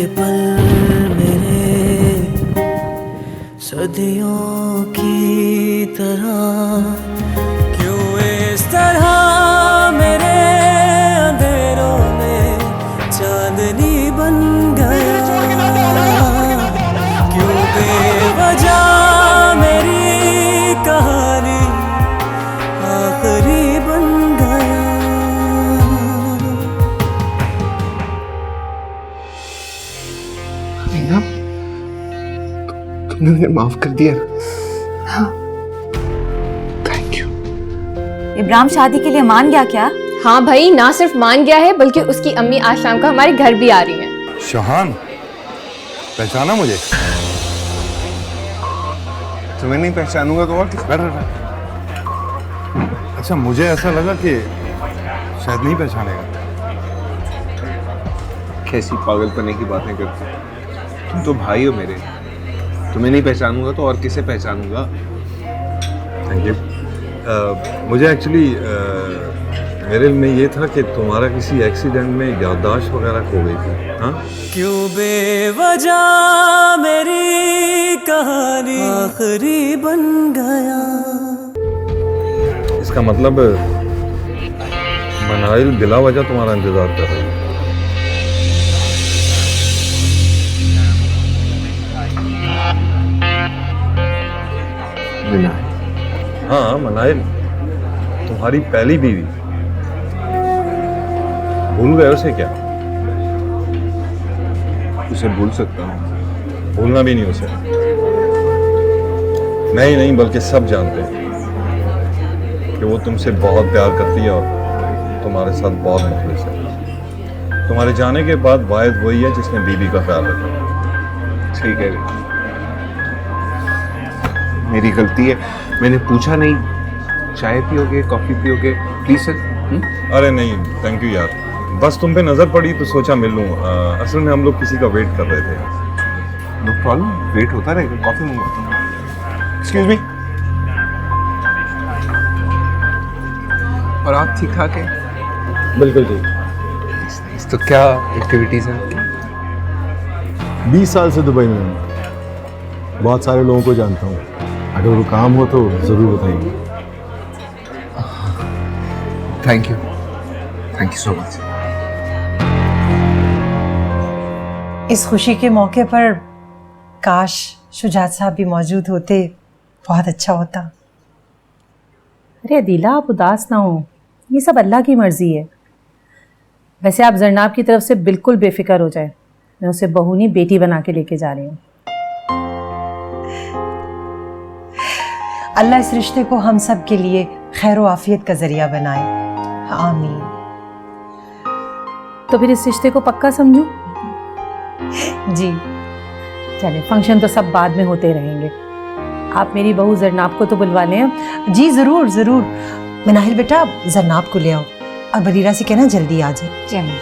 पल मेरे सदियों की तरह क्यों इस तरह मेरे अंधेरों में चांदनी बन गया, क्यों बेवजह मेरी कहानी आखिरी बन गया। मीना, तुमने मुझे माफ कर दिया। हाँ। Thank you. इब्राहिम शादी के लिए मान गया क्या? हाँ भाई, ना सिर्फ मान गया है बल्कि उसकी अम्मी आज शाम को हमारे घर भी आ रही हैं। शहान, पहचाना मुझे? तुम्हें नहीं पहचानूंगा तो और किस? बैठ। अच्छा, मुझे ऐसा लगा कि शायद नहीं पहचानेगा। कैसी पागलपने की बातें करते हो? तुम तो भाई हो मेरे। तुम्हें नहीं पहचानूंगा तो और किसे पहचानूंगा? Thank you. मुझे एक्चुअली मेरे में ये था कि तुम्हारा किसी एक्सीडेंट में याददाश्त वगैरह खो गई थी। हाँ, क्यों बेवजह मेरी कहानी आखिरी बन गया। इसका मतलब मनाइल बिला वजह तुम्हारा इंतजार कर रहा है। हाँ, मनाइल तुम्हारी पहली बीवी। भूल गए उसे क्या? उसे भूल सकता हूँ? भूलना भी नहीं उसे। नहीं, बल्कि सब जानते हैं कि वो तुमसे बहुत प्यार करती है और तुम्हारे साथ बहुत मुखलिस है। तुम्हारे जाने के बाद वाहिद वही है जिसने बीबी का ख्याल रखा। ठीक है, मेरी गलती है। मैंने पूछा नहीं। चाय पियोगे, कॉफी पियोगे? Please sir. अरे नहीं, थैंक यू यार। बस तुम पे नजर पड़ी तो सोचा मिल लूं। असल में हम लोग किसी का वेट कर रहे थे। नो प्रॉब्लम, वेट होता रहेगा। कॉफी मंगवाता हूँ। Excuse me. और आप ठीक ठाक हैं? बिल्कुल ठीक। तो क्या एक्टिविटीज हैं आपकी? 20 साल से दुबई में हूँ। बहुत सारे लोगों को जानता हूँ। अगर वो काम हो तो ज़रूर बताइए। Thank you so much. इस खुशी के मौके पर काश शुजात साहब भी मौजूद होते, बहुत अच्छा होता। अरे अदीला, आप उदास ना हो, ये सब अल्लाह की मर्जी है। वैसे आप जरनाब की तरफ से बिल्कुल बेफिक्र हो जाए, मैं उसे बहू नहीं बेटी बना के लेके जा रही हूँ। अल्लाह इस रिश्ते को हम सब के लिए खैर व आफियत का जरिया बनाए। आमीन। तो फिर इस रिश्ते को पक्का समझूं? जी। चले, फंक्शन तो सब बाद में होते रहेंगे। आप मेरी बहू जरनाब को तो बुलवा लें। जी जरूर जरूर। मनाहिल बेटा, जरनाब को ले आओ और बरीरा से कहना जल्दी आ जाए। जी अम्मी।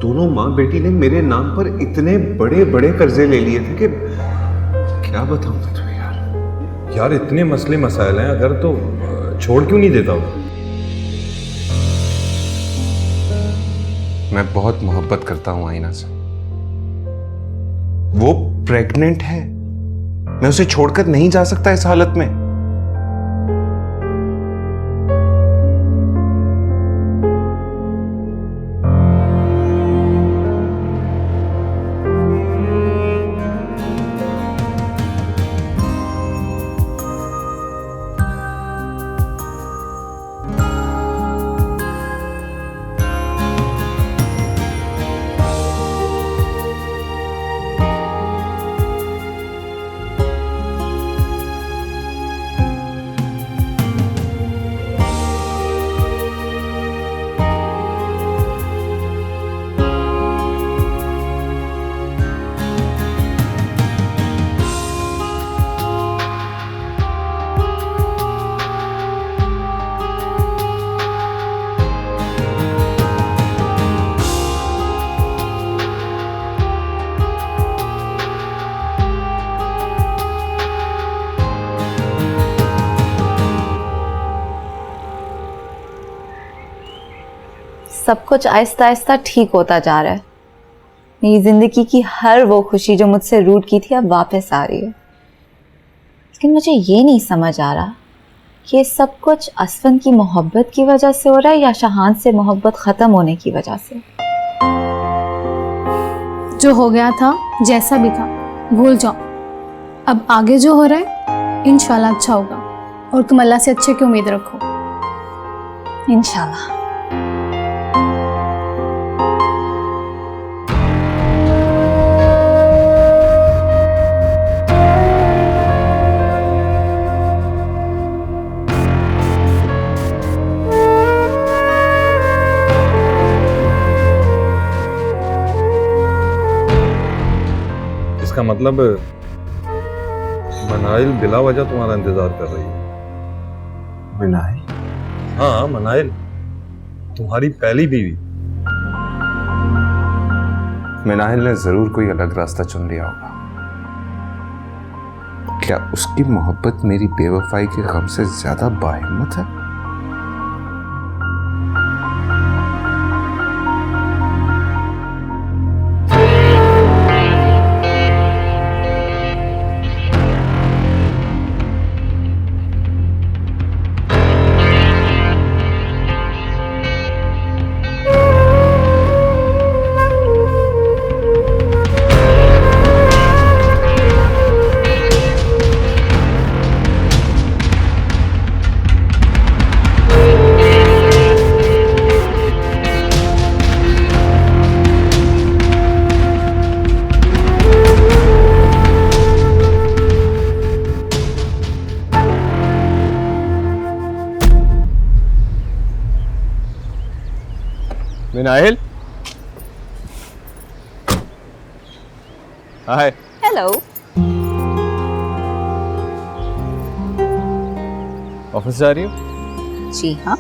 दोनों माँ बेटी ने मेरे नाम पर इतने बड़े बड़े कर्जे ले लिए थे कि क्या बताऊं मैं तुम्हें यार। यार, इतने मसले मसाइल हैं, अगर तो छोड़ क्यों नहीं देता वो? मैं बहुत मोहब्बत करता हूं आईना से। वो प्रेग्नेंट है। मैं उसे छोड़कर नहीं जा सकता इस हालत में। सब कुछ आहिस्ता आहिस्ता ठीक होता जा रहा है। मेरी जिंदगी की हर वो खुशी जो मुझसे रूठ की थी अब वापस आ रही है। लेकिन मुझे ये नहीं समझ आ रहा कि ये सब कुछ असफन की मोहब्बत की वजह से हो रहा है या शहान से मोहब्बत ख़त्म होने की वजह से। जो हो गया था, जैसा भी था, भूल जाओ। अब आगे जो हो रहा है इंशाल्लाह अच्छा होगा और तुम अल्लाह से अच्छे की उम्मीद रखो। इंशाल्लाह। इसका मतलब मनाइल बिला वजह तुम्हारा इंतजार कर रही है। मनाइल? हाँ, मनाइल तुम्हारी पहली बीवी। मनाइल ने जरूर कोई अलग रास्ता चुन लिया होगा। क्या उसकी मोहब्बत मेरी बेवफाई के गम से ज्यादा बाहिम्मत है? मिनाइल, हाय। हेलो। ऑफिस जा रही हो? जी हाँ।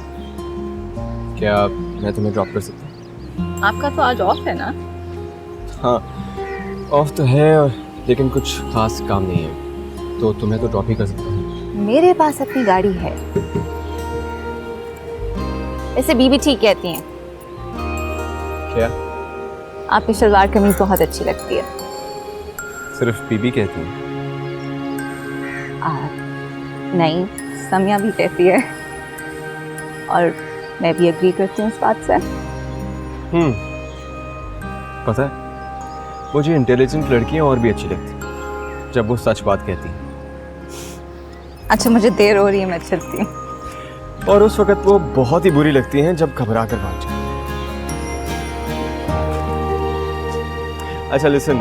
क्या मैं तुम्हें ड्रॉप कर सकता हूँ? आपका तो आज ऑफ है ना? हाँ, ऑफ तो है और लेकिन कुछ खास काम नहीं है, तो तुम्हें तो ड्रॉप ही कर सकता हूँ। मेरे पास अपनी गाड़ी है। ऐसे बीबी ठीक कहती हैं। क्या? आपकी शलवार कमीज बहुत अच्छी लगती है। सिर्फ बीबी कहती है? नहीं, समिया भी कहती है और मैं भी एग्री करती हूँ इस बात से। पता है, मुझे इंटेलिजेंट लड़कियां और भी अच्छी लगती हैं जब वो सच बात कहती हैं। अच्छा, मुझे देर हो रही है, मैं चलती हूँ। और उस वक्त वो बहुत ही बुरी लगती हैं जब घबरा कर भाग जाए। अच्छा listen,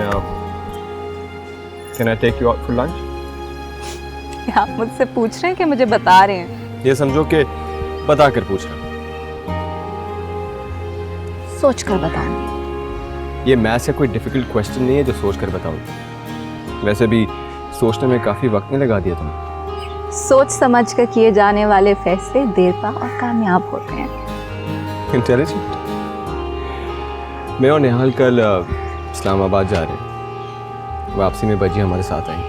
can I take you out for lunch? क्या आप मुझसे पूछ रहे हैं कि मुझे बता रहे हैं? ये समझो कि बता कर पूछ रहा हूँ। सोच कर बताऊंगी। ये मैथ्स का कोई डिफिकल्ट क्वेश्चन नहीं है जो सोच कर बताऊंगी। वैसे भी सोचने में काफ़ी वक्त नहीं लगा दिया तुमने। सोच समझ कर किए जाने वाले फैसले देर पा और कामयाब होते हैं। इंटेलिजेंट। मैं और निहाल कल इस्लामाबाद जा रहे हैं। वापसी में बजी हमारे साथ आई।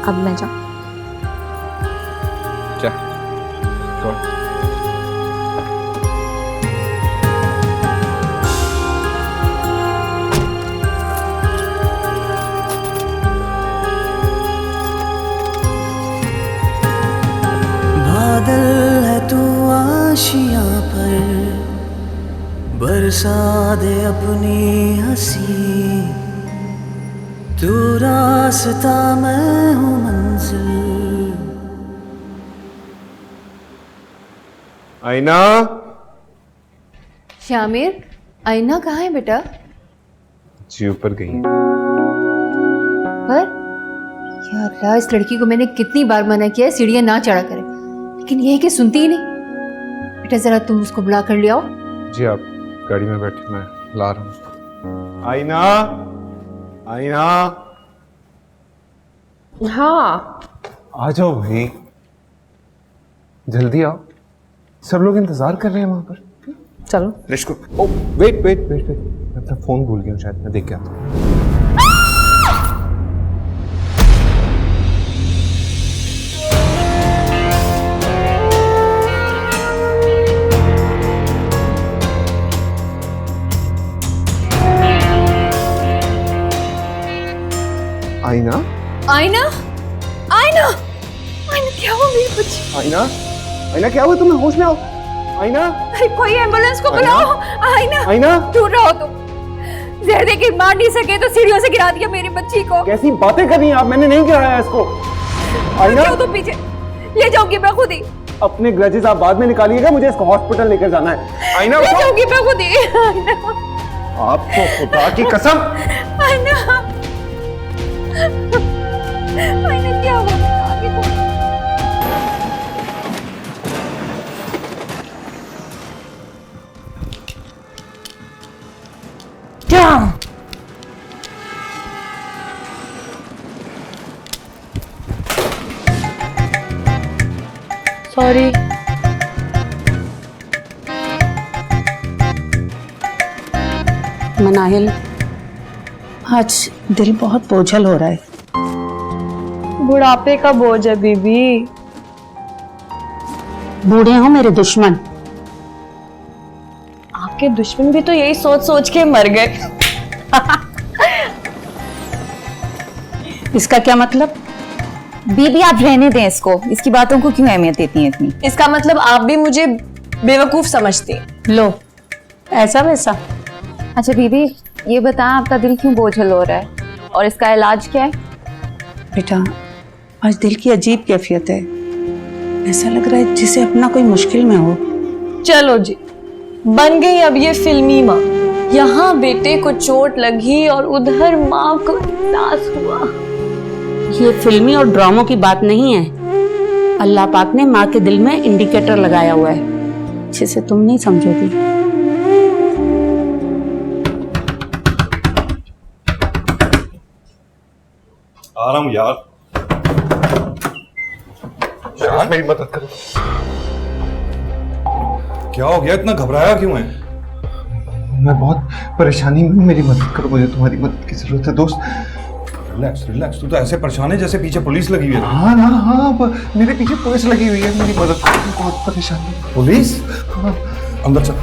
अब मैं जाऊँ? जा। छोड़। बादल है तू आशियां पर, बरसा दे अपनी हंसी। तू रास्ता, मैं हूँ मंजिल। आईना। शामिर, आईना कहाँ है बेटा? जी ऊपर गई है। पर या अल्लाह, इस लड़की को मैंने कितनी बार मना किया है सीढ़ियाँ ना चढ़ा करे, लेकिन ये है कि सुनती ही नहीं। बेटा जरा तुम उसको बुला कर ले आओ। जी आप गाड़ी में बैठे, मैं ला रहा हूँ। आईना, आईना। हाँ आ जाओ भाई, जल्दी आओ, सब लोग इंतजार कर रहे हैं वहां पर। चलो। Let's go. Oh wait wait wait wait, मैं अपना फोन भूल गया हूँ शायद, मैं देख के आता हूँ। आईना, आईना, आईना, आईना क्या हुआ मेरी बच्ची? आईना, आईना क्या हुआ? तुम्हें होश में आओ। आईना, अरे कोई एम्बुलेंस को बुलाओ। आईना, आईना, दूर रहो तुम। जहर दे के मार नहीं सके तो सीढ़ियों से गिरा दिया मेरी बच्ची को। कैसी बातें कर रही हैं आप? मैंने नहीं गिराया इसको। आईना, क्यों तुम पीछे? ले जाऊंगी मैं खुद ही। अपने ग्रजेस आप बाद में निकालिएगा, मुझे इसको हॉस्पिटल लेकर जाना है। आईना, ले जाऊंगी मैं खुद ही। आईना, आपको खुदा की कसम। आईना, आईना क्या हुआ? आगे को क्या? सॉरी। मनाहिल, आज दिल बहुत बोझल हो रहा है। बुढ़ापे का बोझ है बीबी। बूढ़े हो मेरे दुश्मन। आपके दुश्मन भी तो यही सोच सोच के मर गए। इसका क्या मतलब? बीबी आप रहने दें इसको, इसकी बातों को क्यों अहमियत देती हैं इतनी? इसका मतलब आप भी मुझे बेवकूफ समझती हैं। लो, ऐसा वैसा। अच्छा बीबी, ये बताएं आपका दिल क्यों बोझल हो रहा है और इसका इलाज क्या है? बेटा, आज दिल की अजीब कैफियत है। ऐसा लग रहा है जिसे अपना कोई मुश्किल में हो। चलो जी, बन गई अब ये फिल्मी माँ। यहाँ बेटे को चोट लगी और उधर माँ को एहसास हुआ। ये फिल्मी और ड्रामों की बात नहीं है। अल्लाह पाक ने माँ के दिल में इंडिकेटर लगाया हुआ है, जिसे तुम नहीं समझोगी। आ रहा हूँ यार। यार मेरी मदद करो। क्या हो गया? इतना घबराया क्यों है? मैं बहुत परेशानी में हूँ, मेरी मदद करो। मुझे तुम्हारी मदद की जरूरत है दोस्त। Relax relax. तू तो ऐसे परेशान है जैसे पीछे पुलिस लगी हुई है। हाँ हाँ हाँ, मेरे पीछे पुलिस लगी हुई है। मेरी मदद करो, बहुत परेशानी है। पुलिस? हाँ। अंदर चल।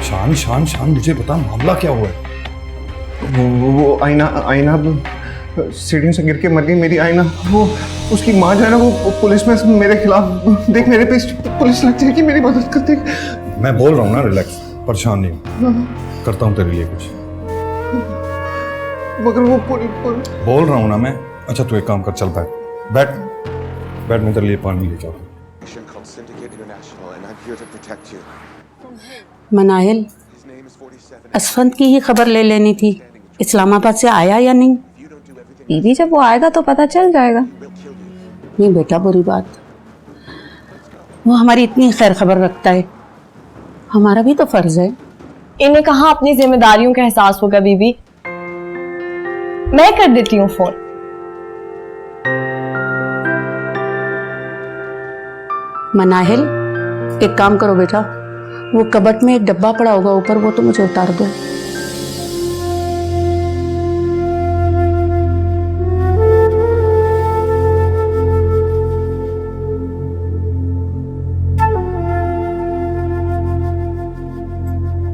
शान शान शान, मुझे बता मामला क्या हुआ है? वो आईना सीढ़ियों से गिर के मर गई मेरी आईना। वो उसकी माँ जो है ना, वो पुलिस में मेरे खिलाफ, देख मेरे पे पुलिस लग जाएगी, मेरी मदद कर दे। मैं बोल रहा हूँ ना, रिलैक्स, परेशान नहीं हूँ। करता हूँ तेरे लिए कुछ। मगर वो बोल रहा हूँ ना मैं। अच्छा तू एक काम कर, चल बैठ बैठ, मैं तेरे लिए पानी लेके आता हूँ। मनाहिल, असफंद की ही खबर ले लेनी थी। इस्लामाबाद से आया या नहीं? बीबी जब वो आएगा तो पता चल जाएगा। नहीं बेटा, बुरी बात। वो हमारी इतनी खैर खबर रखता है, हमारा भी तो फर्ज है। इन्हें कहाँ अपनी जिम्मेदारियों का एहसास होगा बीबी। मैं कर देती हूँ फोन। मनाहिल, एक काम करो बेटा, वो कबट में एक डब्बा पड़ा होगा ऊपर, वो तो मुझे उतार दो।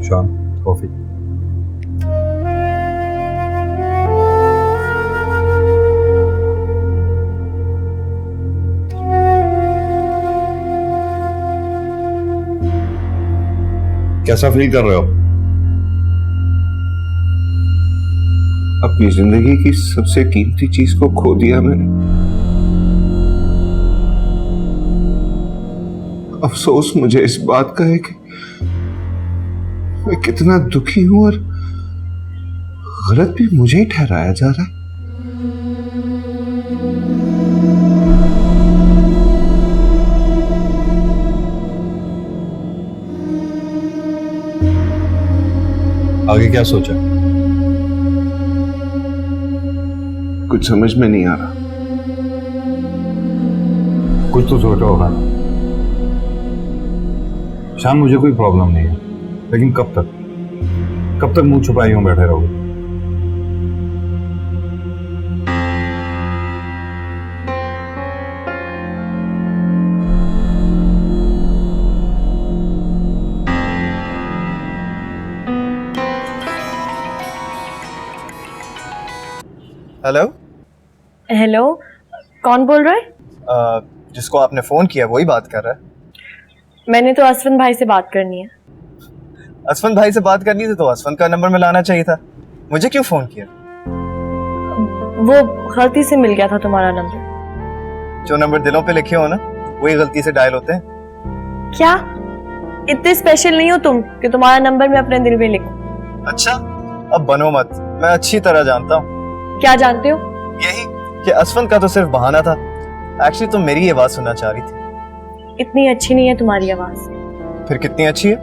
शान, कॉफी। कैसा फील कर रहे हो? अपनी जिंदगी की सबसे कीमती चीज को खो दिया मैंने। अफसोस मुझे इस बात का है कि मैं कितना दुखी हूं और गलत भी मुझे ही ठहराया जा रहा है। आगे क्या सोचा? कुछ समझ में नहीं आ रहा। कुछ तो सोचा होगा ना। शाम, मुझे कोई प्रॉब्लम नहीं है, लेकिन कब तक मुंह छुपाई यूं बैठे रहोगे? हेलो हेलो, कौन बोल रहा है? जिसको आपने फ़ोन किया वही बात कर रहा है। मैंने तो असफन भाई से बात करनी है। असफन भाई से बात करनी थी तो असफन का नंबर मिलाना चाहिए था, मुझे क्यों फ़ोन किया? वो गलती से मिल गया था तुम्हारा नंबर। जो नंबर दिलों पे लिखे हो ना वही गलती से डायल होते हैं। क्या इतने स्पेशल नहीं हो तुम कि तुम्हारा नंबर मैं अपने दिल में लिखूं? अच्छा, अब बनो मत, मैं अच्छी तरह जानता हूँ। क्या जानते हो? यही कि असफन का तो सिर्फ बहाना था, एक्चुअली तुम मेरी आवाज सुनना चाह रही थी। इतनी अच्छी नहीं है तुम्हारी आवाज। फिर कितनी अच्छी है?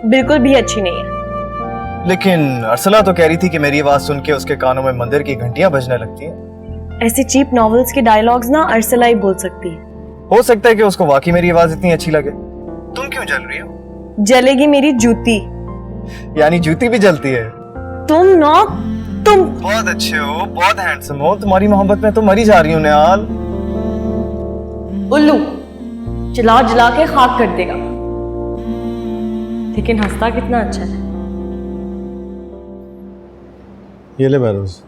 बिल्कुल भी अच्छी नहीं है। लेकिन अरसला तो कह रही थी कि मेरी आवाज सुन के उसके कानों में मंदिर की घंटियां बजने लगती हैं। ऐसे चीप नॉवेल्स के डायलॉग्स ना अरसला ही बोल सकती है। हो सकता है कि उसको वाकई मेरी आवाज इतनी अच्छी लगे। तुम क्यों जल रही हो? जलेगी मेरी जूती। यानी जूती भी जलती है? तुम बहुत अच्छे हो, बहुत हैंडसम हो, तुम्हारी मोहब्बत में तो मरी जा रही हूँ निहाल। उल्लू जला जला के खाक कर देगा, लेकिन हंसता कितना अच्छा है। ये ले बहरोज।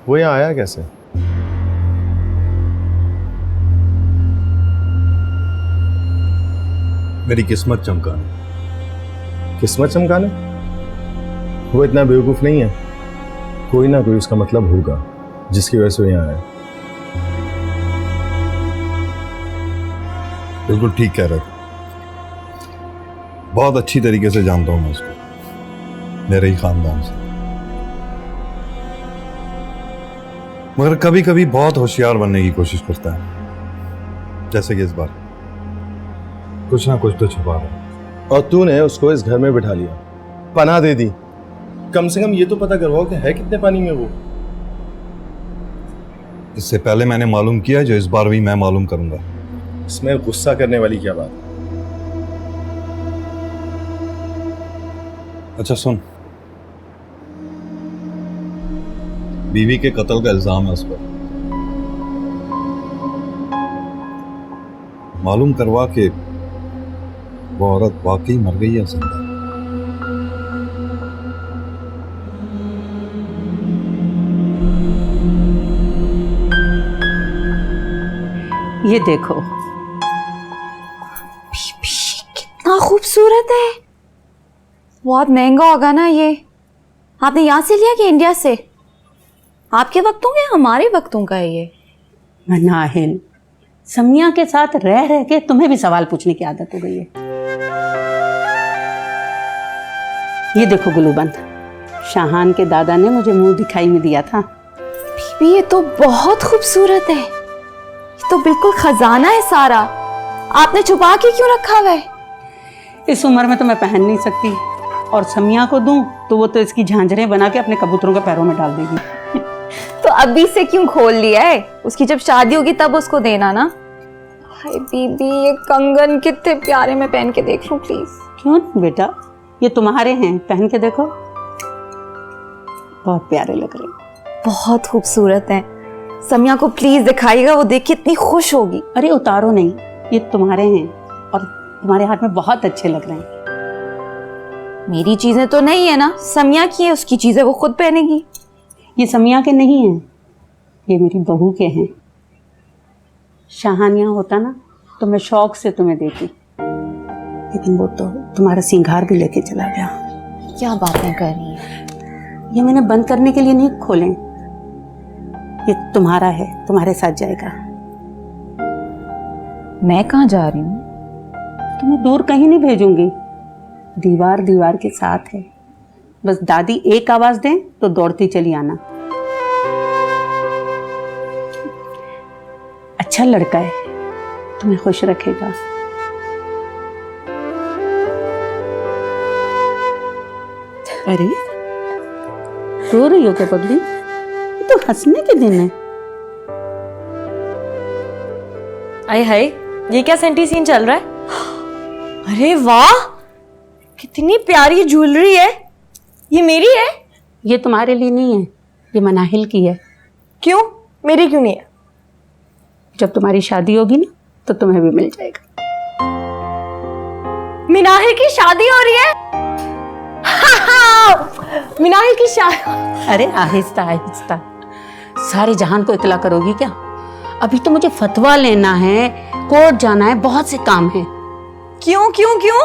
वो यहाँ आया कैसे? मेरी किस्मत चमकाने। किस्मत चमकाने? वो इतना बेवकूफ नहीं है, कोई ना कोई उसका मतलब होगा जिसकी वजह से वो यहाँ आया। बिल्कुल ठीक कह रहे थे, बहुत अच्छी तरीके से जानता हूं मैं उसको, मेरे ही खानदान से। मगर कभी कभी बहुत होशियार बनने की कोशिश करता है, जैसे कि इस बार कुछ ना कुछ तो छुपा रहा है। और तूने उसको इस घर में बिठा लिया, पनाह दे दी, कम से कम ये तो पता करवाओ कि है कितने पानी में वो। इससे पहले मैंने मालूम किया, जो इस बार भी मैं मालूम करूंगा। इसमें गुस्सा करने वाली क्या बात? अच्छा सुन, बीवी के कत्ल का इल्जाम है उस पर, मालूम करवा के वो औरत वाकई मर गई है जिंदा। ये देखो, कितना खूबसूरत है। बहुत महंगा होगा ना ये? आपने यहाँ से लिया कि इंडिया से? आपके वक्तों का या हमारे वक्तों का है ये? नाहिल, समिया के साथ रह रह के तुम्हें भी सवाल पूछने की आदत हो गई है। ये देखो गुलूबंद, शाहान के दादा ने मुझे मुंह दिखाई में दिया था। बीबी ये तो बहुत खूबसूरत है, ये तो बिल्कुल खजाना है सारा। आपने छुपा के क्यों रखा हुआ है? इस उम्र में तो मैं पहन नहीं सकती, और समिया को दूं तो वो तो इसकी झांझरें बना के अपने कबूतरों के पैरों में डाल देगी। तो अभी से क्यों खोल लिया है? उसकी जब शादी होगी तब उसको देना ना। हाय बीबी, ये कंगन कितने प्यारे, मैं पहन के देख लूं प्लीज? क्यों बेटा, ये तुम्हारे हैं, पहन के देखो, बहुत प्यारे लग रहे हैं। बहुत खूबसूरत है। समिया को प्लीज दिखाइएगा, वो देख के इतनी खुश होगी। अरे उतारो नहीं, ये तुम्हारे हैं और तुम्हारे हाथ में बहुत अच्छे लग रहे हैं। मेरी चीजें तो नहीं है ना, समिया की है, उसकी चीजें वो खुद पहनेगी। ये समिया के नहीं हैं, ये मेरी बहू के हैं। शाहानिया होता ना तो मैं शौक से तुम्हें देती, लेकिन वो तो तुम्हारा सिंगार भी लेके चला गया। क्या बातें कर रही है? ये मैंने बंद करने के लिए नहीं खोले, ये तुम्हारा है, तुम्हारे साथ जाएगा। मैं कहाँ जा रही हूँ? तुम्हें दूर कहीं नहीं भेजूंगी, दीवार दीवार के साथ है। बस दादी एक आवाज दें तो दौड़ती चली आना। अच्छा लड़का है, तुम्हें खुश रखेगा। अरे रो रही हो क्या पगली? ये तो हंसने के दिन है। आए हाय, ये क्या सेंटी सीन चल रहा है? अरे वाह, कितनी प्यारी ज्वेलरी है। ये मेरी है? ये तुम्हारे लिए नहीं है, ये मनाहिल की है। क्यों? मेरी क्यों नहीं है? जब तुम्हारी शादी होगी ना तो तुम्हें भी मिल जाएगा। मिनाहिल की शादी हो रही है। मिनाहिल की शादी। अरे आहिस्ता आहिस्ता, सारे जहान को इतला करोगी क्या? अभी तो मुझे फतवा लेना है, कोर्ट जाना है, बहुत से काम है। क्यों क्यों क्यों?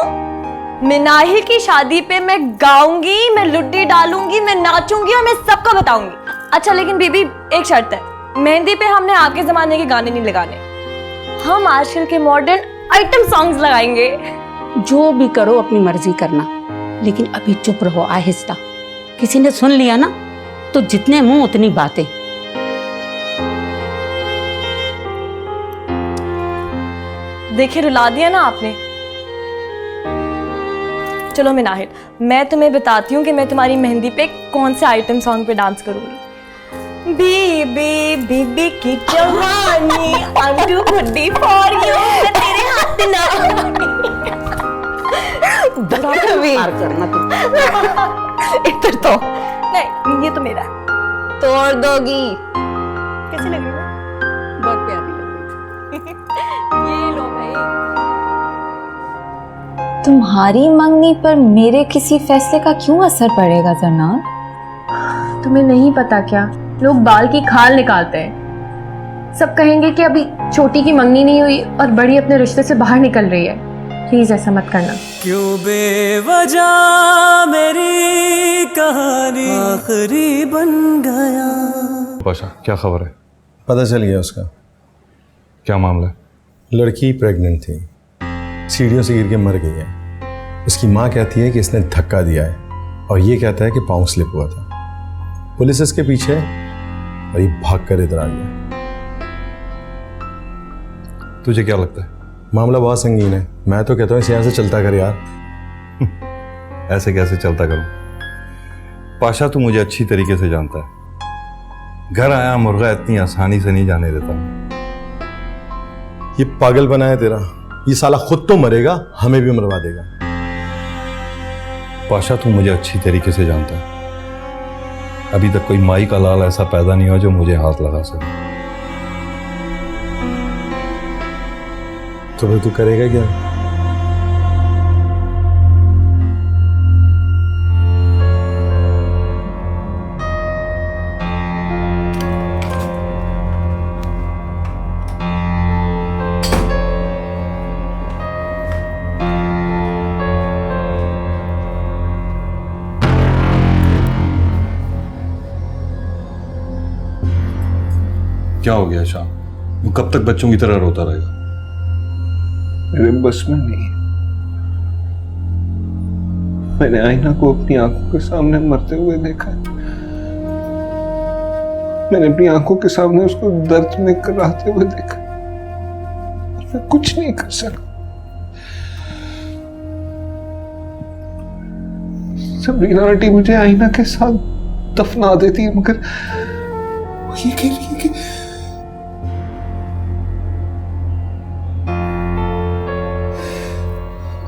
मिनाहिल की शादी पे मैं गाऊंगी, मैं लुट्टी डालूंगी, मैं नाचूंगी और मैं सबको बताऊंगी। अच्छा लेकिन बीबी एक शर्त है, मेहंदी पे हमने आपके जमाने के गाने नहीं लगाने, हम आजकल के मॉडर्न आइटम सॉन्ग्स लगाएंगे। जो भी करो अपनी मर्जी करना, लेकिन अभी चुप रहो आहिस्ता। किसी ने सुन लिया ना तो जितने मुंह उतनी बातें। देखिए रुला दिया ना आपने। चलो मिनाहिल, मैं तुम्हें बताती हूँ कि मैं तुम्हारी मेहंदी पे कौन से आइटम सॉन्ग पे डांस करूंगी। बीबी बीबी की जवानी, I'm too goody for you, मैं तेरे हाथ ना पार करना तुम। इधर तो नहीं, ये तो मेरा है। तोड़ दोगी। कैसी लग रही है? बहुत प्यारी लग रही है। ये लो भाई। तुम्हारी मंगनी पर मेरे किसी फैसले का क्यों असर पड़ेगा जरनाब? तुम्हें नहीं पता क्या, लोग बाल की खाल निकालते हैं। सब कहेंगे कि अभी छोटी की मंगनी नहीं हुई और बड़ी अपने रिश्ते से बाहर निकल रही है। प्लीज ऐसा मत करना। क्यों बेवजह मेरी कहानी आखिरी बन गया। पाशा क्या खबर है? पता चल गया उसका। क्या मामला है? लड़की प्रेग्नेंट थी, सीढ़ियों से गिर के मर गई है। उसकी माँ कहती है कि इसने धक्का दिया है और ये कहता है कि पाँव स्लिप हुआ था। पुलिस इसके पीछे और ये भाग कर इधर आ गया। तुझे क्या लगता है? मामला बहुत संगीन है। मैं तो कहता हूँ इसे यहाँ से चलता कर यार। ऐसे कैसे चलता करूं? पाशा तू मुझे अच्छी तरीके से जानता है, घर आया मुर्गा इतनी आसानी से नहीं जाने देता। ये पागल बना है तेरा। ये साला खुद तो मरेगा, हमें भी मरवा देगा। पाशा तू मुझे अच्छी तरीके से जानता है, अभी तक कोई माई का लाल ऐसा पैदा नहीं हुआ जो मुझे हाथ लगा सके। तो फिर तू करेगा क्या? क्या हो गया शाम? वो कब तक बच्चों की तरह रोता रहेगा? मेरे बस में नहीं। मैंने आईना को अपनी आंखों के सामने मरते हुए देखा। मैंने अपनी आंखों के सामने उसको दर्द में कराहते हुए देखा। मैं कुछ नहीं कर सका। सबरीना आंटी मुझे आईना के साथ दफना देती है, मगर ये कह रही है कि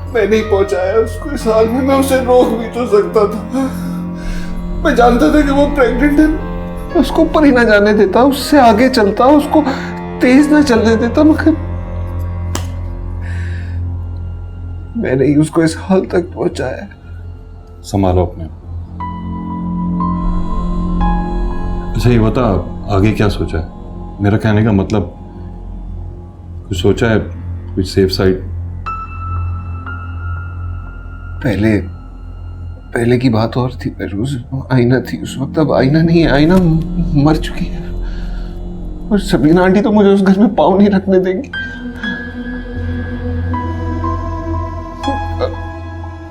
मैं नहीं पहुंचाया उसको इस हाल में। मैं उसे रोक भी तो सकता था। मैं जानता था कि वो प्रेग्नेंट है, उसको ऊपर ही ना जाने देता, उससे आगे चलता, उसको तेज ना चलने देता, मगर मैंने ही उसको इस हाल तक पहुंचाया। संभालो अपने। अच्छा ये बता, आगे क्या सोचा है? मेरा कहने का मतलब कुछ सोचा है, कुछ सेफ साइड? पहले की बात और थी पेरूज। आईना थी उस वक्त, अब आईना नहीं है। आईना मर चुकी है और सबरीना आंटी तो मुझे उस घर में पाँव नहीं रखने देंगी।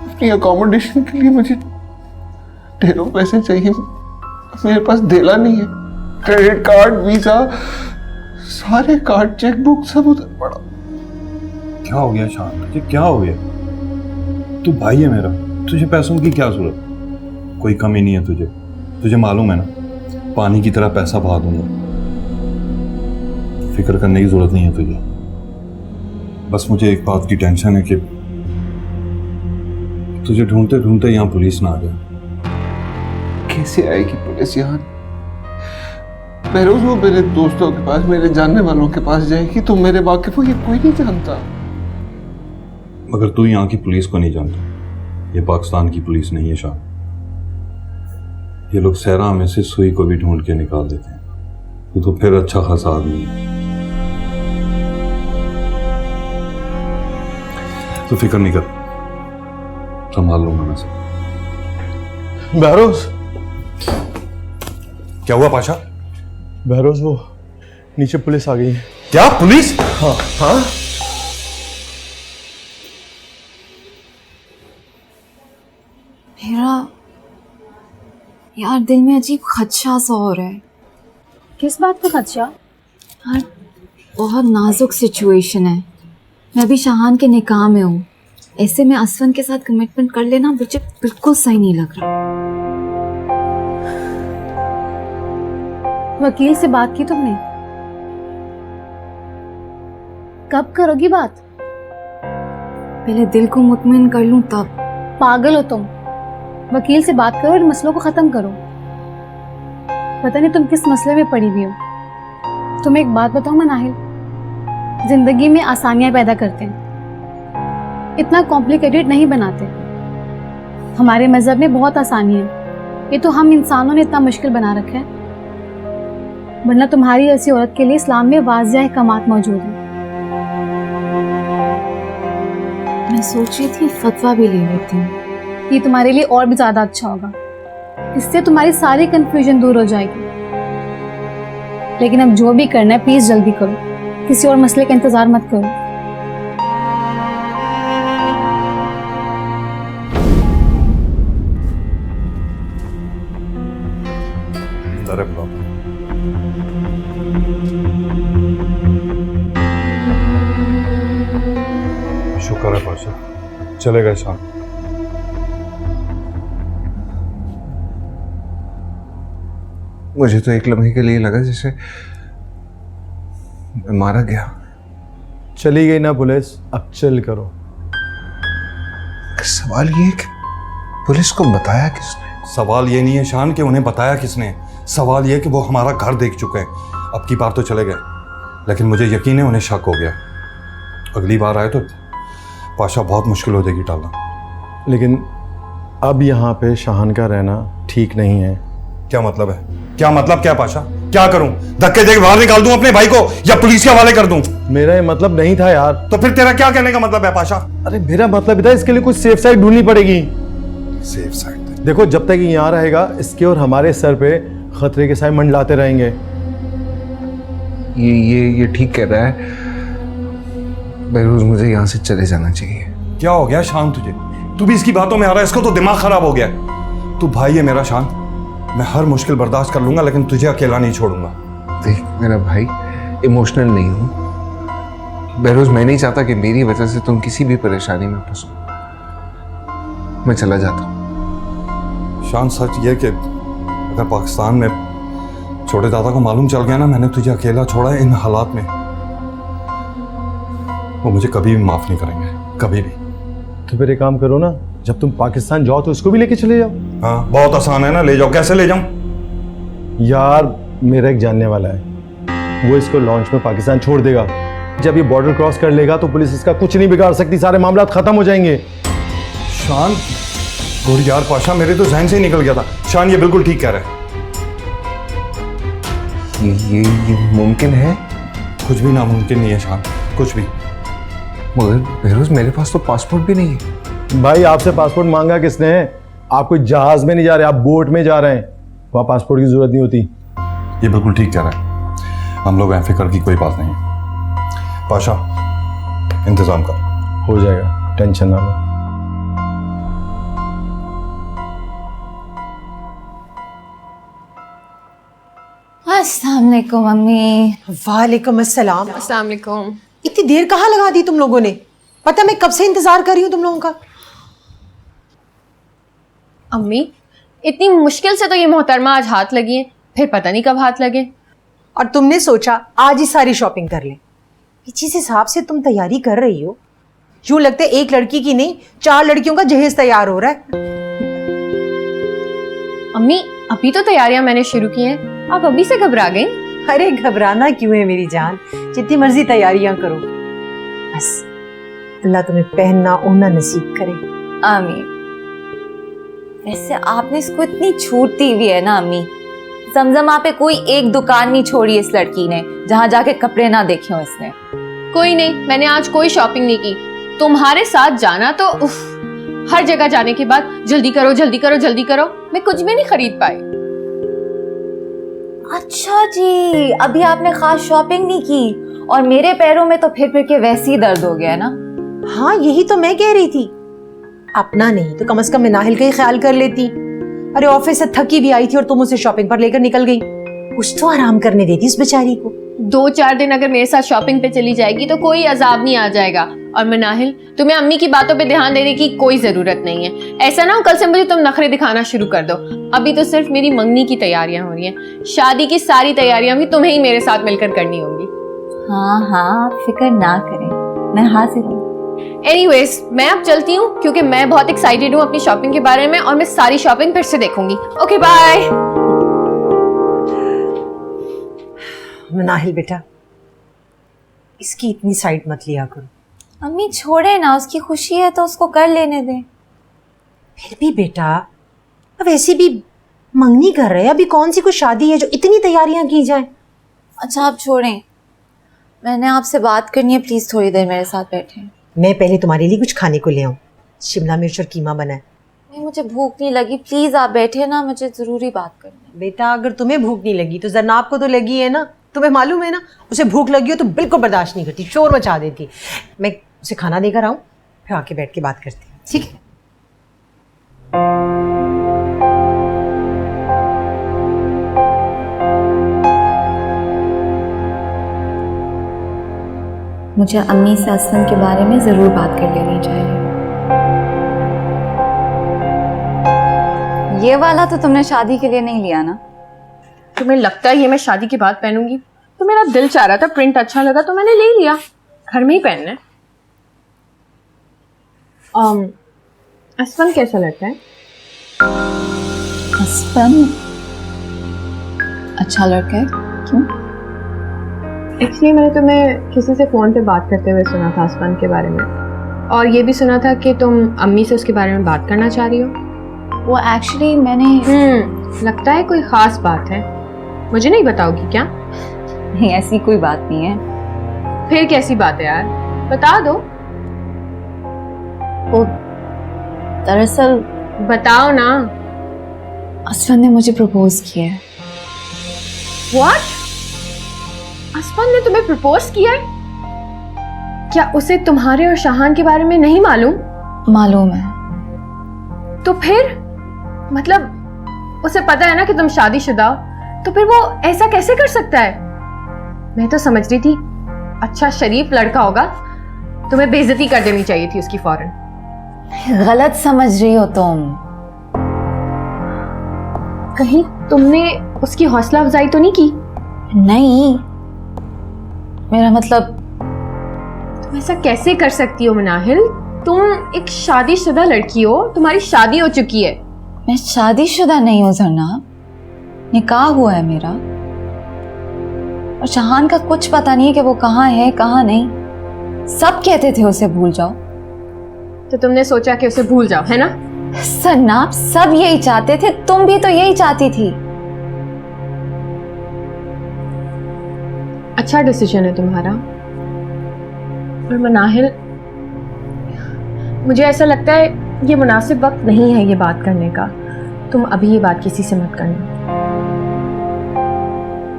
अपनी अकोमोडेशन के लिए मुझे ढेरों पैसे चाहिए, मेरे पास धेला नहीं है। क्रेडिट कार्ड, वीजा, सारे कार्ड, चेकबुक सब उधर पड़ा। क्या हो गया शान? तुझे क्या हो गया? तू भाई है मेरा, तुझे पैसों की क्या जरूरत? कोई कमी नहीं है तुझे, तुझे मालूम है ना, पानी की तरह पैसा बहा दूंगा। फिक्र करने की जरूरत नहीं है तुझे। बस मुझे एक बात की टेंशन है कि तुझे ढूंढते ढूंढते यहाँ पुलिस ना आ जाए। कैसे आएगी पुलिस यहाँ? पेरूज वो मेरे दोस्तों के पास, मेरे जानने वालों के पास जाएगी तो मेरे वाकिफ ये कोई नहीं जानता। मगर तू यहाँ की पुलिस को नहीं जानता। ये पाकिस्तान की पुलिस नहीं है शान। ये लोग सहरा में से सुई को भी ढूंढ के निकाल देते हैं। तू तो फिर अच्छा खासा आदमी है। तो फिक्र नहीं कर, संभाल लूंगा मैं सब। बहरोज, क्या हुआ पाशा? बहरोज वो नीचे पुलिस आ गई है। क्या पुलिस? हाँ हाँ। मेरा यार दिल में अजीब खदशा सा हो रहा है। किस बात का खदशा? यार बहुत नाजुक सिचुएशन है। मैं भी शाहान के निकाह में हूँ। ऐसे में असफन के साथ कमिटमेंट कर लेना मुझे बिल्कुल सही नहीं लग रहा। वकील से बात की तुमने? कब करोगी बात? पहले दिल को मुतमिन कर लूं तब। पागल हो तुम। वकील से बात करो और मसलों को खत्म करो। पता नहीं तुम किस मसले में पड़ी हुई हो। तुम्हें एक बात बताऊं मनाहिल, जिंदगी में आसानियां पैदा करते हैं, इतना कॉम्प्लिकेटेड नहीं बनाते। हमारे मजहब में बहुत आसानी है, ये तो हम इंसानों ने इतना मुश्किल बना रखा है। वरना तुम्हारी ऐसी औरत के लिए इस्लाम में वाज़िह अहकामात मौजूद हैं। मैं सोच रही थी फतवा भी ले लेती हूँ। ये तुम्हारे लिए और भी ज्यादा अच्छा होगा। इससे तुम्हारी सारी कंफ्यूजन दूर हो जाएगी। लेकिन अब जो भी करना है प्लीज जल्दी करो, किसी और मसले का इंतजार मत करो। अरे बाप, शुक्र है पाशा, चले गए शाम। मुझे तो एक लम्हे के लिए लगा जैसे मैं मारा गया। चली गई ना पुलिस, अब चिल करो। सवाल ये है कि पुलिस को बताया किसने? सवाल ये नहीं है शान कि उन्हें बताया किसने। सवाल ये कि वो हमारा घर देख चुके हैं। अब की बार तो चले गए, लेकिन मुझे यकीन है उन्हें शक हो गया। अगली बार आए तो पाशा बहुत मुश्किल हो जाएगी टालना। लेकिन अब यहाँ पे शाहान का रहना ठीक नहीं है। क्या मतलब है? क्या मतलब क्या पाशा? क्या करूं? धक्के देके बाहर निकाल दूं अपने भाई को या पुलिस के हवाले कर दूं? मेरा ये मतलब नहीं था यार। तो फिर तेरा क्या कहने का मतलब है पाशा? अरे मेरा मतलब था इसके लिए कुछ सेफ साइड ढूंढनी पड़ेगी। Safe side? देखो देखो जब तक ये यहाँ रहेगा इसके और हमारे सर पे खतरे के साए मंडलाते रहेंगे। ये ठीक कह रहा है। बहरोज मुझे यहाँ से चले जाना चाहिए। क्या हो गया शान तुझे? तू भी इसकी बातों में आ रहा है। इसको तो दिमाग खराब हो गया। तू भाई है मेरा शान, मैं हर मुश्किल बर्दाश्त कर लूंगा, लेकिन तुझे अकेला नहीं छोड़ूंगा। देख मेरा भाई, इमोशनल नहीं हूं। बहरोज मैं नहीं चाहता कि मेरी वजह से तुम किसी भी परेशानी में फंसो। मैं चला जाता हूं। शान सच ये कि अगर पाकिस्तान में छोटे दादा को मालूम चल गया ना मैंने तुझे अकेला छोड़ा है इन हालात में, वो मुझे कभी भी माफ नहीं करेंगे, कभी भी। तो फिर एक काम करो ना, जब तुम पाकिस्तान जाओ तो इसको भी लेके चले जाओ। हाँ बहुत आसान है ना, ले जाओ। कैसे ले जाऊं? यार मेरा एक जानने वाला है, वो इसको लॉन्च में पाकिस्तान छोड़ देगा। जब ये बॉर्डर क्रॉस कर लेगा तो पुलिस इसका कुछ नहीं बिगाड़ सकती, सारे मामला खत्म हो जाएंगे। शान गुड यार पाशा, मेरे तो जहन से ही निकल गया था। शान ये बिल्कुल ठीक कह रहा है। ये मुमकिन है? कुछ भी नामुमकिन नहीं है शान, कुछ भी। मगर बहरोज मेरे पास तो पासपोर्ट भी नहीं है। भाई आपसे पासपोर्ट मांगा किसने है? आप कोई जहाज में नहीं जा रहे, आप बोट में जा रहे हैं, वहां पासपोर्ट की जरूरत नहीं होती। ये बिल्कुल ठीक कह रहा है। हम लोग फिक्र की कोई बात नहीं है। पाशा इंतजाम कर। हो जाएगा, टेंशन ना लो। अस्सलाम वालेकुम मम्मी। वालेकुम अस्सलाम। अस्सलाम वालेकुम। इतनी देर कहाँ लगा दी तुम लोगों ने? पता मैं कब से इंतजार कर रही हूँ तुम लोगों का। अम्मी इतनी मुश्किल से तो ये मोहतरमा आज हाथ लगी है, फिर पता नहीं कब हाथ लगे। और तुमने सोचा आज ही सारी शॉपिंग कर लें। जिस हिसाब से तुम तैयारी कर रही हो, यूं लगता है एक लड़की की नहीं 4 लड़कियों का जहेज तैयार हो रहा है। अम्मी अभी तो तैयारियां मैंने शुरू की हैं, आप अभी से घबरा गई? अरे घबराना क्यों है मेरी जान, जितनी मर्जी तैयारियां करो। बस अल्लाह तुम्हें पहनना ओढ़ना नसीब करे। आमीन। वैसे आपने इसको इतनी छूट दी हुई है ना अम्मी, जमजमा पे कोई एक दुकान नहीं छोड़ी इस लड़की ने जहां जाके कपड़े ना देखे हो इसने। कोई नहीं, मैंने आज कोई शॉपिंग नहीं की। तुम्हारे साथ जाना तो उफ, हर जगह जाने के बाद जल्दी करो जल्दी करो जल्दी करो, मैं कुछ भी नहीं खरीद पाई। अच्छा जी, अभी आपने खास शॉपिंग नहीं की और मेरे पैरों में तो फिर के वैसे ही दर्द हो गया है ना। हाँ यही तो मैं कह रही थी, अपना नहीं तो कम से कम मिनाहिल का ही ख्याल कर लेती। अरे ऑफिस से थकी भी आई थी और तुम उसे शॉपिंग पर लेकर निकल गई, कुछ तो आराम करने देती इस बेचारी को। 2-4 दिन अगर मेरे साथ शॉपिंग पे चली जाएगी तो कोई अजाब नहीं आ जाएगा। और मिनाहिल, तुम्हें अम्मी की बातों पे ध्यान देने की कोई जरूरत नहीं है। ऐसा ना हो कल से मुझे तुम नखरे दिखाना शुरू कर दो। अभी तो सिर्फ मेरी मंगनी की तैयारियां हो रही हैं, शादी की सारी तैयारियां भी तुम्हें ही मेरे साथ मिलकर करनी होंगी। हाँ हाँ, फिक्र ना करें, मैं हाजिर हूँ। एनीवेज, मैं अब चलती हूँ क्योंकि मैं बहुत एक्साइटेड हूँ अपनी शॉपिंग के बारे में और मैं सारी शॉपिंग फिर से देखूंगी। Okay bye. मिनाहिल बेटा, इसकी इतनी साइड मत लिया करो। अम्मी छोड़े ना, उसकी खुशी है तो उसको कर लेने दे। फिर भी बेटा, अब ऐसे भी मंगनी कर रहे हैं, अभी कौन सी कोई शादी है जो इतनी तैयारियां की जाए। अच्छा आप छोड़ें, मैंने आपसे बात करनी है, प्लीज थोड़ी देर मेरे साथ बैठे। मैं पहले तुम्हारे लिए कुछ खाने को ले आऊं, शिमला मिर्च और कीमा बना है। नहीं मुझे भूख नहीं लगी, प्लीज आप बैठे ना, मुझे जरूरी बात करनी है। बेटा अगर तुम्हें भूख नहीं लगी तो जरनाब को तो लगी है ना, तुम्हें मालूम है ना, उसे भूख लगी हो तो बिल्कुल बर्दाश्त नहीं करती, शोर मचा देती। मैं उसे खाना देकर आऊं, फिर आके बैठ के बात करती हूँ, ठीक है? मुझे अम्मी से असलम के बारे में जरूर बात कर लेनी चाहिए। ये वाला तो तुमने शादी के लिए नहीं लिया ना? तुम्हें लगता है ये मैं शादी के बाद पहनूंगी? तो मेरा दिल चाह रहा था, प्रिंट अच्छा लगा तो मैंने ले लिया, घर में ही पहनना है। असफन कैसा लगता है? असफन अच्छा लड़का है, क्यों? एक्चुअली मैंने तुम्हें किसी से फ़ोन पे बात करते हुए सुना था असफन के बारे में, और ये भी सुना था कि तुम अम्मी से उसके बारे में बात करना चाह रही हो। वो एक्चुअली मैंने लगता है कोई ख़ास बात है, मुझे नहीं बताओगी क्या? नहीं ऐसी कोई बात नहीं है। फिर कैसी बात है यार, बता दो। वो दरअसल बताओ ना। असफन ने मुझे प्रपोज किया है। What? असफन ने तुम्हें प्रपोज किया है? क्या उसे तुम्हारे और शाहान के बारे में नहीं मालूम? मालूम है। तो फिर मतलब उसे पता है ना कि तुम शादीशुदा हो, तो फिर वो ऐसा कैसे कर सकता है? मैं तो समझ रही थी अच्छा शरीफ लड़का होगा, तुम्हें बेइज्जती कर देनी चाहिए थी उसकी फौरन। गलत समझ रही हो तुम। कहीं तुमने उसकी हौसला अफजाई तो नहीं की? नहीं, मेरा मतलब। तुम ऐसा कैसे कर सकती हो मिनाहिल? तुम एक शादीशुदा लड़की हो, तुम्हारी शादी हो चुकी है। मैं शादीशुदा नहीं हूँ जरनाब, निकाह हुआ है मेरा, और शाहान का कुछ पता नहीं है कि वो कहाँ है कहाँ नहीं। सब कहते थे उसे भूल जाओ, तो तुमने सोचा कि उसे भूल जाओ, है ना? जरनाब सब यही चाहते थे, तुम भी तो यही चाहती थी। अच्छा डिसीजन है तुम्हारा, पर मनाहिल मुझे ऐसा लगता है ये मुनासिब वक्त नहीं है ये बात करने का। तुम अभी ये बात किसी से मत करना।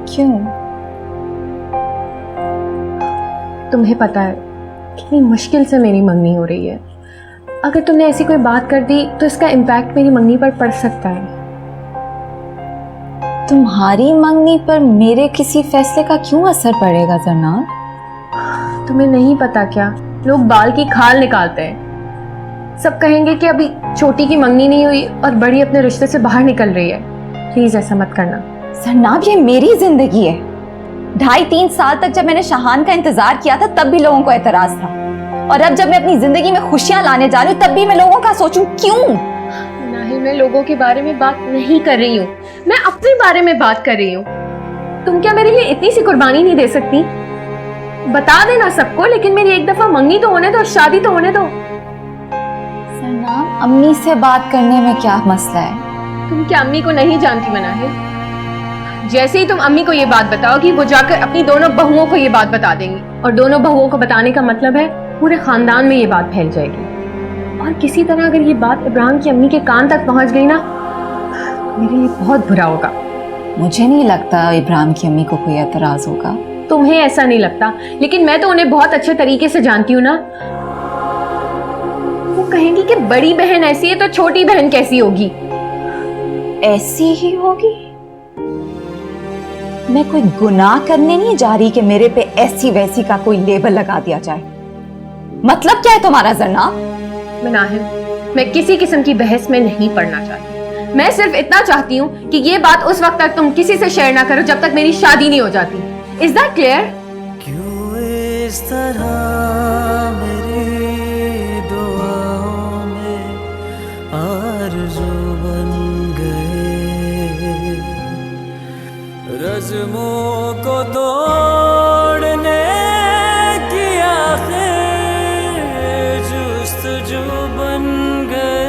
क्यों? तुम्हें पता है कितनी मुश्किल से मेरी मंगनी हो रही है। अगर तुमने ऐसी कोई बात कर दी तो इसका इम्पैक्ट मेरी मंगनी पर पड़ सकता है। तुम्हारी मंगनी पर मेरे किसी फैसले का क्यों असर पड़ेगा जरनाब? तुम्हें नहीं पता क्या, लोग बाल की खाल निकालते हैं। सब कहेंगे कि अभी छोटी की मंगनी नहीं हुई और बड़ी अपने रिश्ते से बाहर निकल रही है। प्लीज ऐसा मत करना। जरनाब ये मेरी जिंदगी है। 2.5-3 साल तक जब मैंने शाहान का इंतजार किया था तब भी लोगों को एतराज था, और अब जब मैं अपनी जिंदगी में खुशियां लाने जा रही हूँ तब भी मैं लोगों का सोचूं क्यों? नहीं, मैं लोगों के बारे में बात नहीं कर रही हूँ, मैं अपने बारे में बात कर रही हूँ। तुम क्या मेरे लिए इतनी सी कुर्बानी नहीं दे सकती? बता देना सबको, लेकिन मेरी एक दफा मंगनी तो होने दो, शादी तो होने दो। सरनाम, अम्मी से बात करने में क्या मसला है? तुम क्या अम्मी को नहीं जानती मनाहिल? जैसे ही तुम अम्मी को ये बात बताओगी, वो जाकर अपनी दोनों बहुओं को ये बात बता देंगी, और दोनों बहुओं को बताने का मतलब है पूरे खानदान में ये बात फैल जाएगी। और किसी तरह अगर ये बात इब्राहिम की अम्मी के कान तक पहुंच गई ना, मेरे लिए बहुत बुरा होगा। मुझे नहीं लगता इब्राहिम की अम्मी को कोई एतराज होगा। तुम्हें ऐसा नहीं लगता, लेकिन मैं तो उन्हें बहुत अच्छे तरीके से जानती हूँ ना। वो कहेंगी कि बड़ी बहन ऐसी है तो छोटी बहन कैसी होगी? ऐसी ही होगी। मैं कोई गुनाह करने नहीं जा रही कि मेरे पे ऐसी वैसी का कोई लेबल लगा दिया जाए। मतलब क्या है तुम्हारा जरनाब? मनाहिल, मैं किसी किस्म की बहस में नहीं पड़ना चाहती। मैं सिर्फ इतना चाहती हूँ कि ये बात उस वक्त तक तुम किसी से शेयर ना करो जब तक मेरी शादी नहीं हो जाती। Is that clear? क्यों इस तरह मेरी दुआओं में आरज़ू बन गए, रज़्मों को तोड़ने की आखिर जुस्तजू बन गए।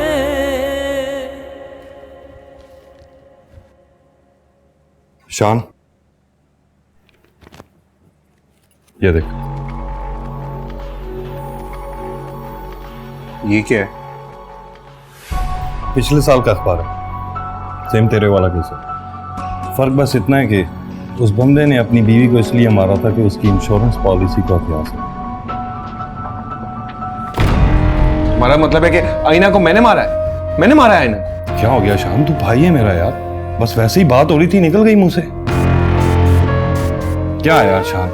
शान, ये देख। ये क्या है? पिछले साल का अखबार है, सेम तेरे वाला केस है। फर्क बस इतना है कि उस बंदे ने अपनी बीवी को इसलिए मारा था कि उसकी इंश्योरेंस पॉलिसी को हथियार से। तुम्हारा मतलब है कि आईना को मैंने मारा है? मैंने मारा है आईना को? क्या हो गया शान, तू भाई है मेरा यार। बस वैसे ही बात हो रही थी, निकल गई मुंह से। क्या है यार शान,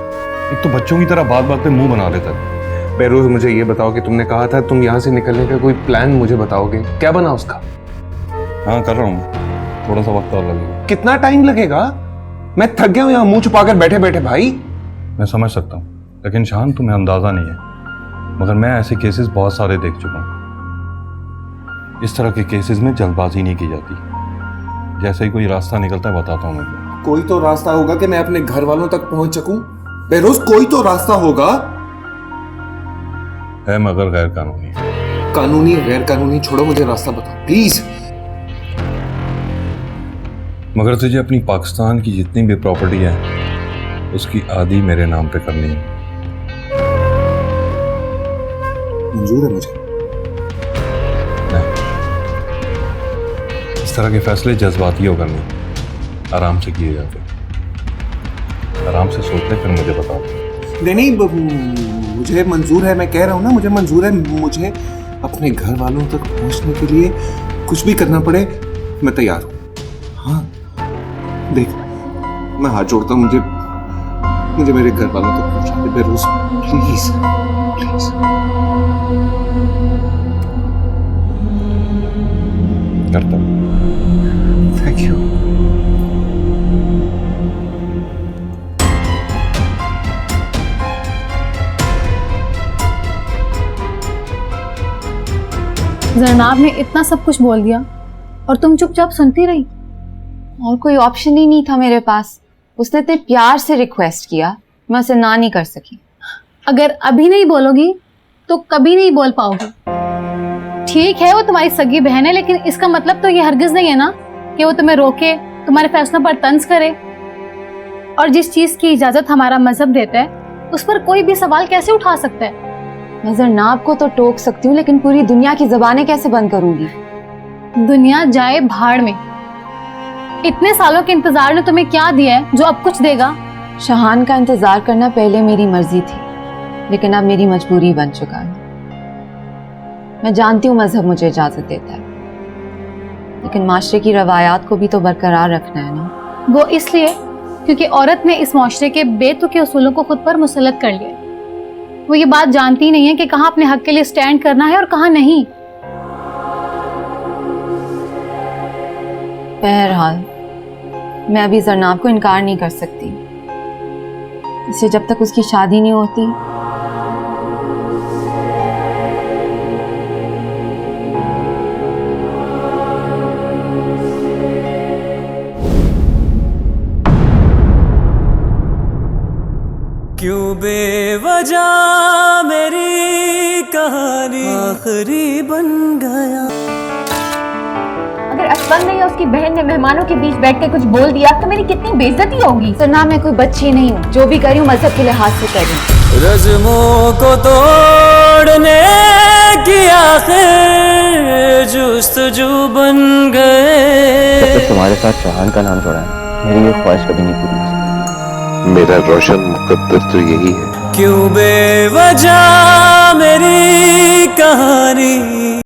एक तो बच्चों की तरह बात बात पे मुंह बना लेता है। बेरोज, मुझे ये बताओ कि तुमने कहा था तुम यहाँ से निकलने का कोई प्लान मुझे बताओगे, क्या बना उसका? हाँ कर रहा हूँ, थोड़ा सा वक्त और लगेगा। कितना टाइम लगेगा? मैं थक गया हूँ यहाँ मुंह छुपाकर बैठे बैठे भाई। मैं समझ सकता हूँ, लेकिन शान तुम्हें अंदाजा नहीं है, मगर मैं ऐसे केसेस बहुत सारे देख चुका हूँ। इस तरह के केसेस में जल्दबाजी नहीं की जाती। जैसे ही कोई रास्ता निकलता है बताता हूँ मैं। कोई तो रास्ता होगा कि मैं अपने घर वालों तक पहुंच सकूं। बेरोज, कोई तो रास्ता होगा। है मगर गैर कानूनी। कानूनी गैर कानूनी छोड़ो, मुझे रास्ता बताओ प्लीज। मगर तुझे अपनी पाकिस्तान की जितनी भी प्रॉपर्टी है उसकी आधी मेरे नाम पे करनी है। मंजूर है मुझे? नहीं, इस तरह के फैसले जज्बाती होकर नहीं, आराम से किए जाते। आराम से सोच ले, फिर मुझे बताओ। नहीं, मुझे मंजूर है, मैं कह रहा हूँ ना, मुझे मंजूर है। मुझे अपने घर वालों तक पहुंचने के लिए कुछ भी करना पड़े, मैं तैयार हूँ। हाँ देख, मैं हाथ जोड़ता हूँ, मुझे मेरे घर वालों तक पहुंचा दे बेरोज, प्लीज प्लीज। करता हूँ। Thank you. जरनाब ने इतना सब कुछ बोल दिया और तुम चुपचाप सुनती रही। और कोई ऑप्शन ही नहीं था मेरे पास। उसने इतने प्यार से रिक्वेस्ट किया, मैं उसे ना नहीं कर सकी। अगर अभी नहीं बोलोगी तो कभी नहीं बोल पाओगी। ठीक है, वो तुम्हारी सगी बहन है, लेकिन इसका मतलब तो ये हरगिज नहीं है ना कि वो तुम्हें रोके, तुम्हारे फैसलों पर तंज करे। और जिस चीज की इजाजत हमारा मजहब देता है उस पर कोई भी सवाल कैसे उठा सकता है? मैं जरनाब को तो टोक सकती हूँ, लेकिन पूरी दुनिया की जबानें कैसे बंद करूंगी? दुनिया जाए भाड़ में। इतने सालों के इंतजार ने तुम्हें क्या दिया है जो अब कुछ देगा? शहान का इंतजार करना पहले मेरी मर्जी थी, लेकिन अब मेरी मजबूरी बन चुका है। मैं जानती हूँ मजहब मुझे इजाजत देता है, लेकिन माशरे की रवायात को भी तो बरकरार रखना है ना। वो इसलिए क्योंकि औरत ने इस माशरे के बेतुके उसूलों को खुद पर मुसल्लत कर लिया। वो ये बात जानती नहीं है कि कहाँ अपने हक के लिए स्टैंड करना है और कहाँ नहीं। बहरहाल मैं अभी जरनाब को इनकार नहीं कर सकती। इसे जब तक उसकी शादी नहीं होती क्यों बेवजह मेरी कहानी आखिरी बन गया। अगर असफन ने या उसकी बहन ने मेहमानों के बीच बैठ के कुछ बोल दिया तो मेरी कितनी बेइज्जती होगी। सुना, मैं कोई बच्ची नहीं हूँ, जो भी करी हूँ मजहब के लिहाज से करी। रज़्मों को तोड़ने की आखिर जुस्तजू बन गए। जब तक तुम्हारे साथ शहान का नाम जोड़ा है मेरी ये ख्वाहिश कभी नहीं पूरी हो सकती। मेरा रोशन मुकद्दर तो यही है। क्यों बेवजह मेरी कहानी